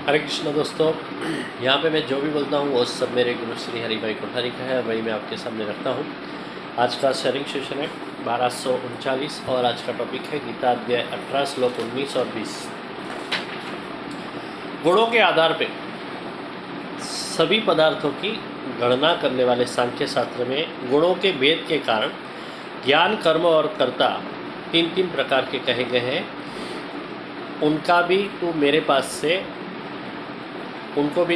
हरे कृष्ण दोस्तों, यहाँ पे मैं जो भी बोलता हूँ वो सब मेरे गुरु श्री हरि भाई कोठारी का है, वही मैं आपके सामने रखता हूँ। आज का शेयरिंग सेशन है 1239 और आज का टॉपिक है गीता अध्याय 18 श्लोक 19 और 20। गुणों के आधार पे सभी पदार्थों की गणना करने वाले सांख्य शास्त्र में गुणों के भेद के कारण ज्ञान, कर्म और कर्ता तीन तीन प्रकार के कहे गए हैं। उनको भी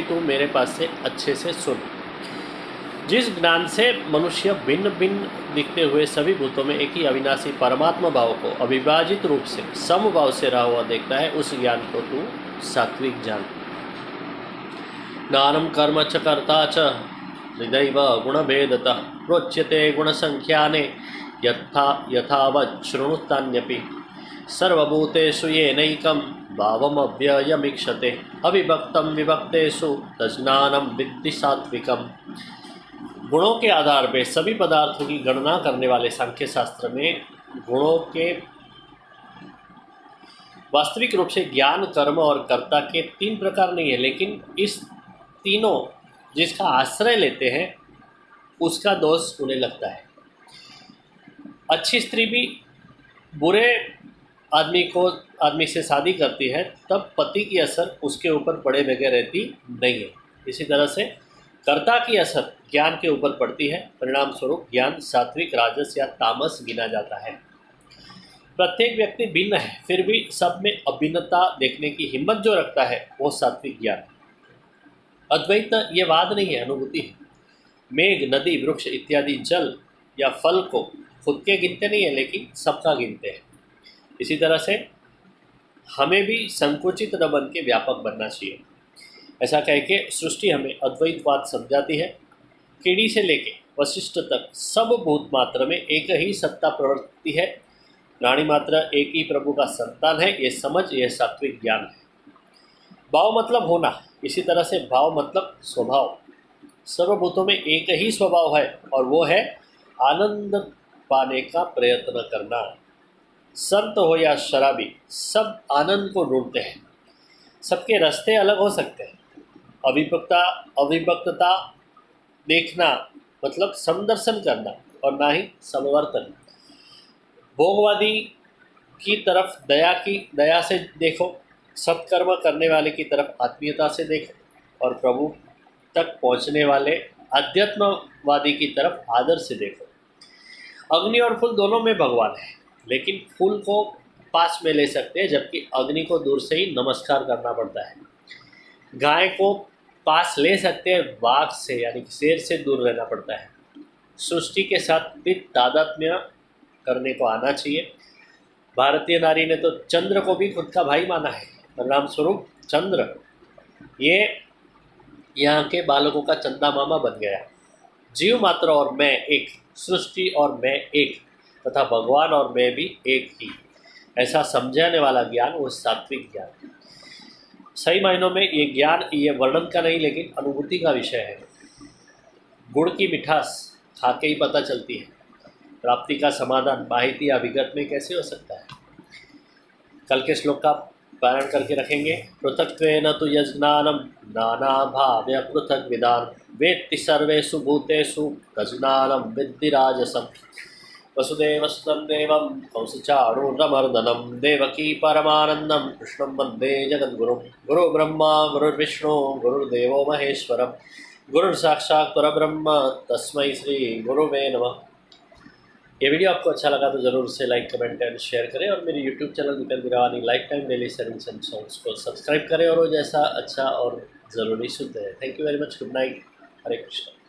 तू मेरे पास से अच्छे से सुन। जिस ज्ञान से मनुष्य भिन्न भिन्न दिखते हुए सभी भूतों में एक ही अविनाशी परमात्मा भाव को अविभाजित रूप से समभाव से रहा हुआ देखता है, उस ज्ञान को तू सात्विक जान। ज्ञानम कर्म च कर्ता च हृदय गुणभेदतः प्रोच्यते गुणसंख्याने यथावत् शृणुतान्यपि सर्वभूतेषु येनैकं भावमव्ययमीक्षते अविभक्तं विभक्तेषु तज्ज्ञानं विद्धि सात्विकम्। गुणों के आधार पर सभी पदार्थों की गणना करने वाले सांख्य शास्त्र में गुणों के वास्तविक रूप से ज्ञान, कर्म और कर्ता के तीन प्रकार नहीं है, लेकिन इस तीनों जिसका आश्रय लेते हैं उसका दोष उन्हें लगता है। अच्छी स्त्री भी बुरे आदमी से शादी करती है तब पति की असर उसके ऊपर पड़े बगैर रहती नहीं है। इसी तरह से कर्ता की असर ज्ञान के ऊपर पड़ती है, परिणाम स्वरूप ज्ञान सात्विक, राजस या तामस गिना जाता है। प्रत्येक व्यक्ति भिन्न है, फिर भी सब में अभिन्नता देखने की हिम्मत जो रखता है वो सात्विक ज्ञान। अद्वैत ये वाद नहीं है, अनुभूति है। मेघ, नदी, वृक्ष इत्यादि जल या फल को खुद के गिनते नहीं है, लेकिन सबका गिनते हैं। इसी तरह से हमें भी संकुचित न बन के व्यापक बनना चाहिए। ऐसा कह के सृष्टि हमें अद्वैतवाद समझाती है। कीड़ी से लेके वशिष्ठ तक सब भूत मात्र में एक ही सत्ता प्रवर्तित है। प्राणी मात्र एक ही प्रभु का संतान है। ये समझ, यह सात्विक ज्ञान है। भाव मतलब होना, इसी तरह से भाव मतलब स्वभाव। सर्वभूतों में एक ही स्वभाव है और वो है आनंद पाने का प्रयत्न करना। संत हो या शराबी, सब आनंद को ढूंढते हैं। सबके रास्ते अलग हो सकते हैं। अविभक्तता देखना मतलब समदर्शन करना और ना ही समवर्तन। भोगवादी की तरफ दया से देखो, सत्कर्म करने वाले की तरफ आत्मीयता से देखो और प्रभु तक पहुंचने वाले अध्यात्मवादी की तरफ आदर से देखो। अग्नि और फूल दोनों में भगवान है, लेकिन फूल को पास में ले सकते हैं जबकि अग्नि को दूर से ही नमस्कार करना पड़ता है। गाय को पास ले सकते हैं, बाघ से यानी कि शेर से दूर रहना पड़ता है। सृष्टि के साथ भी तादात्म्य करने को आना चाहिए। भारतीय नारी ने तो चंद्र को भी खुद का भाई माना है। परिणाम स्वरूप चंद्र ये यहाँ के बालकों का चंदा मामा बन गया। जीव मात्र और मैं एक, सृष्टि और मैं एक, तथा भगवान और मैं भी एक ही, ऐसा समझाने वाला ज्ञान वो सात्विक ज्ञान। सही मायनों में ये ज्ञान ये वर्णन का नहीं लेकिन अनुभूति का विषय है। गुड़ की मिठास खाके ही पता चलती है। प्राप्ति का समाधान माहिती या विगत में कैसे हो सकता है। कल के श्लोक का पारण करके रखेंगे। पृथक्त्वेन तु यज्ञानम नाना भाव्य पृथक विदान वेत्ति सर्वेषु भूतेषु तज्ज्ञानं विद्धि राजसम्। वसुदेवसुतं देवं कंसचाणूरमर्दनं देवकी परमानन्दं कृष्णं वन्दे जगद्गुरुं। गुरुर्ब्रह्मा गुरुर्विष्णु गुरुर्देवो महेश्वरं गुरुर्साक्षात् परब्रह्म तस्मै श्री गुरुवे नमः। ये वीडियो आपको अच्छा लगा तो ज़रूर से लाइक, कमेंट एंड शेयर करें और मेरे YouTube channel Vikal Birani life time daily savings and songs को सब्सक्राइब करें और वो जैसा अच्छा और ज़रूरी सुनते हैं। Thank you very much. Good night. Hare Krishna.